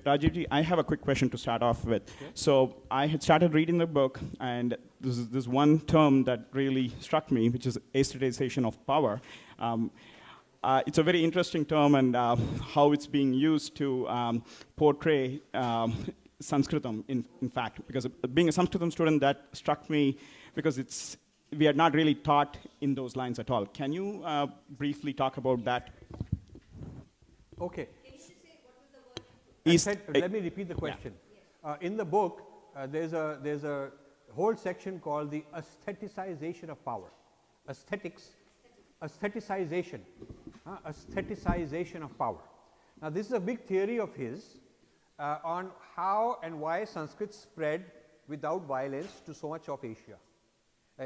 Rajivji, I have a quick question to start off with. Okay. So I had started reading the book, and this one term that really struck me, which is aesthetization of power. It's a very interesting term, and how it's being used to portray Sanskritam, in fact. Because being a Sanskritam student, that struck me because we are not really taught in those lines at all. Can you briefly talk about that? Okay. Can you just say what was the word? Let me repeat the question. Yeah. In the book, there's a whole section called the aestheticization of power. Aestheticization. Aestheticization of power. Now, this is a big theory of his on how and why Sanskrit spread without violence to so much of Asia.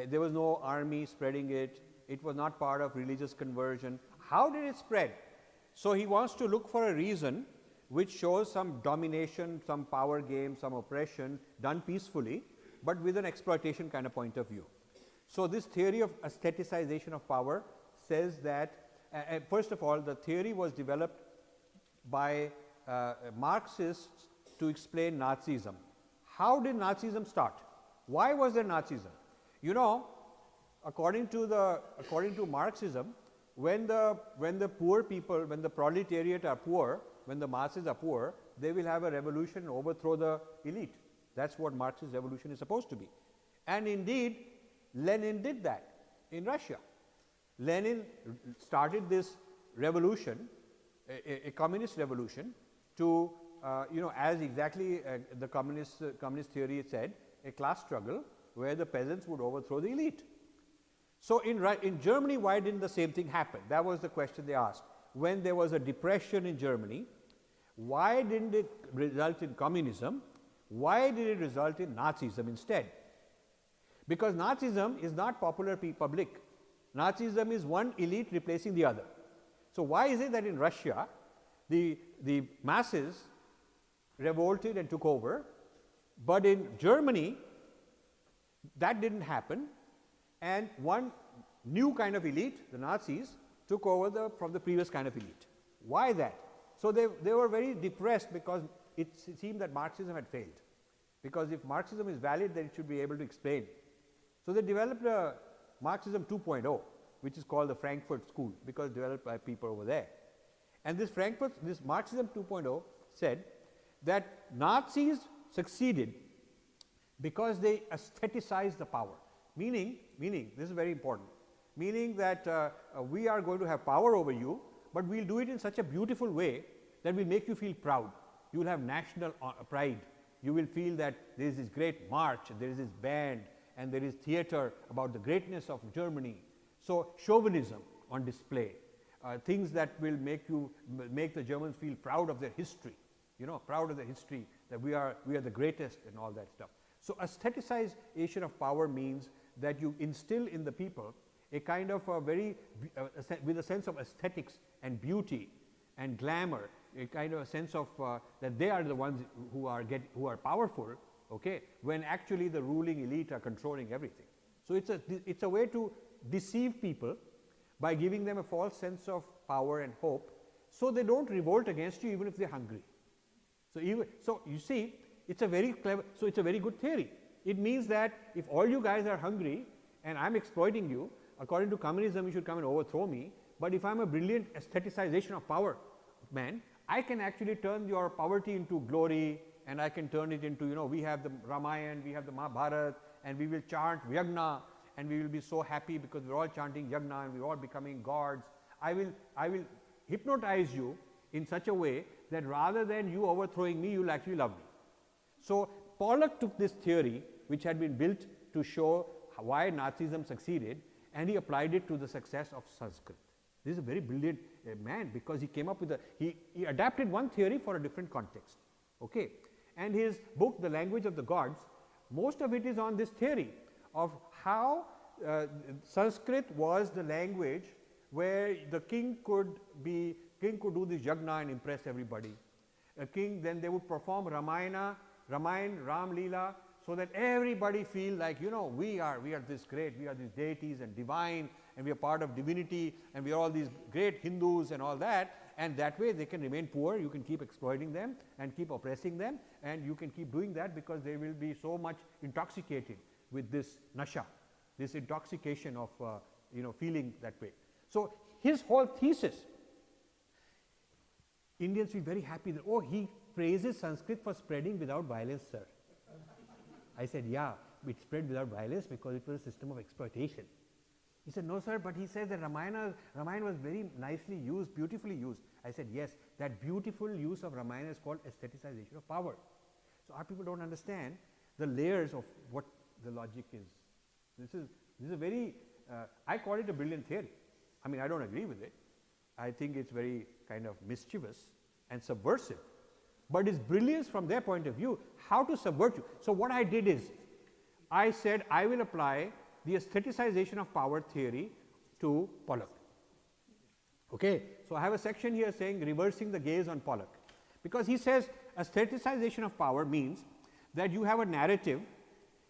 There was no army spreading it. It was not part of religious conversion. How did it spread? So he wants to look for a reason which shows some domination, some power game, some oppression done peacefully, but with an exploitation kind of point of view. So this theory of aestheticization of power says that, first of all, the theory was developed by Marxists to explain Nazism. How did Nazism start? Why was there Nazism? You know, according to Marxism, when the poor people, when the proletariat are poor, when the masses are poor, they will have a revolution and overthrow the elite. That's what Marxist revolution is supposed to be. And indeed, Lenin did that in Russia. Lenin started this revolution, a communist revolution, to as exactly the communist theory said, a class struggle where the peasants would overthrow the elite. So in Germany, why didn't the same thing happen? That was the question they asked. When there was a depression in Germany, why didn't it result in communism? Why did it result in Nazism instead? Because Nazism is not popular public. Nazism is one elite replacing the other. So why is it that in Russia, the masses revolted and took over, but in Germany, that didn't happen, and one new kind of elite, the Nazis, took over from the previous kind of elite. Why that? So they were very depressed because it seemed that Marxism had failed. Because if Marxism is valid, then it should be able to explain. So they developed a Marxism 2.0, which is called the Frankfurt School, because developed by people over there. And this Marxism 2.0 said that Nazis succeeded because they aestheticized the power. Meaning, this is very important, meaning that we are going to have power over you, but we'll do it in such a beautiful way that will make you feel proud. You will have national pride. You will feel that there is this great march, there is this band, and there is theater about the greatness of Germany. So chauvinism on display, things that will make the Germans feel proud of their history, proud of their history, that we are the greatest and all that stuff. So aestheticization of power means that you instill in the people a kind of with a sense of aesthetics and beauty and glamour, a kind of a sense of that they are the ones who are powerful, okay, when actually the ruling elite are controlling everything. So it's a way to deceive people by giving them a false sense of power and hope, so they don't revolt against you even if they're hungry. So you see, it's a very clever, so it's a very good theory. It means that if all you guys are hungry and I'm exploiting you, according to communism you should come and overthrow me, but if I'm a brilliant aestheticization of power man, I can actually turn your poverty into glory, and I can turn it into, we have the Ramayana, we have the Mahabharata, and we will chant Yagna, and we will be so happy because we're all chanting Yagna and we're all becoming gods. I will hypnotize you in such a way that rather than you overthrowing me, you'll actually love me. So Pollock took this theory, which had been built to show why Nazism succeeded, and he applied it to the success of Sanskrit. This is a very brilliant man, because he came up with he adapted one theory for a different context. Okay, and his book, The Language of the Gods, most of it is on this theory of how Sanskrit was the language where the king could do this yagna and impress everybody. A king, then they would perform Ramayana, Ram Leela, so that everybody feel like, we are this great, we are these deities and divine, and we are part of divinity, and we are all these great Hindus and all that, and that way they can remain poor, you can keep exploiting them and keep oppressing them, and you can keep doing that because they will be so much intoxicated with this nasha, this intoxication of feeling that way. So, his whole thesis, Indians will be very happy that, oh, he praises Sanskrit for spreading without violence, sir. I said, yeah, it spread without violence because it was a system of exploitation. He said, no, sir, but he says that Ramayana was very nicely used, beautifully used. I said, yes, that beautiful use of Ramayana is called aestheticization of power. So, our people don't understand the layers of what the logic is. This is a very, I call it a brilliant theory. I mean, I don't agree with it. I think it's very kind of mischievous and subversive, but it's brilliance from their point of view, how to subvert you. So, what I did is, I said I will apply the aestheticization of power theory to Pollock. Okay. So, I have a section here saying reversing the gaze on Pollock, because he says aestheticization of power means that you have a narrative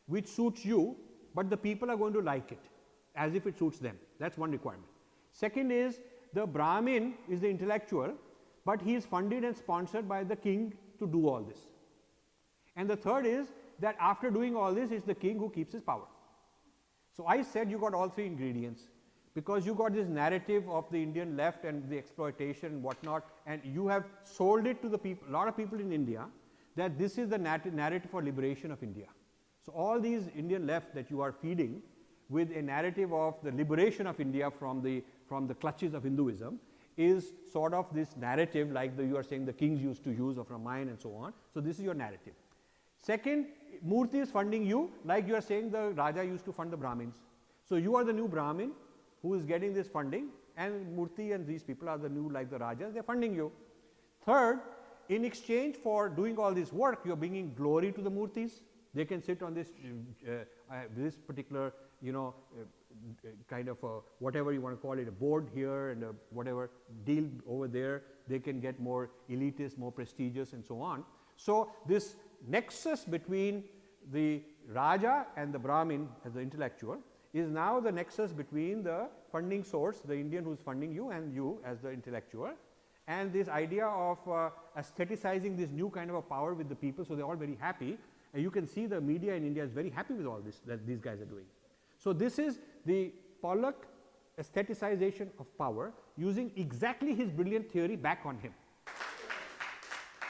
which suits you, but the people are going to like it as if it suits them. That is one requirement. Second is, the Brahmin is the intellectual, but he is funded and sponsored by the king to do all this. And the third is that after doing all this, it's the king who keeps his power. So, I said you got all three ingredients, because you got this narrative of the Indian left and the exploitation and whatnot, and you have sold it to the people, a lot of people in India, that this is the narrative for liberation of India. So, all these Indian left that you are feeding with a narrative of the liberation of India from the clutches of Hinduism is sort of this narrative like you are saying the kings used to use of Ramayana and so on. So, this is your narrative. Second, Murthy is funding you, like you are saying the Raja used to fund the Brahmins. So, you are the new Brahmin who is getting this funding, and Murthy and these people are the new, like the Rajas, they are funding you. Third, in exchange for doing all this work, you are bringing glory to the Murthis. They can sit on this particular kind of whatever you want to call it, a board here and a whatever deal over there, they can get more elitist, more prestigious and so on. So, this nexus between the Raja and the Brahmin as the intellectual is now the nexus between the funding source, the Indian who is funding you, and you as the intellectual, and this idea of aestheticizing this new kind of a power with the people. So, they are all very happy, and you can see the media in India is very happy with all this that these guys are doing. So, this is the Pollock aestheticization of power using exactly his brilliant theory back on him.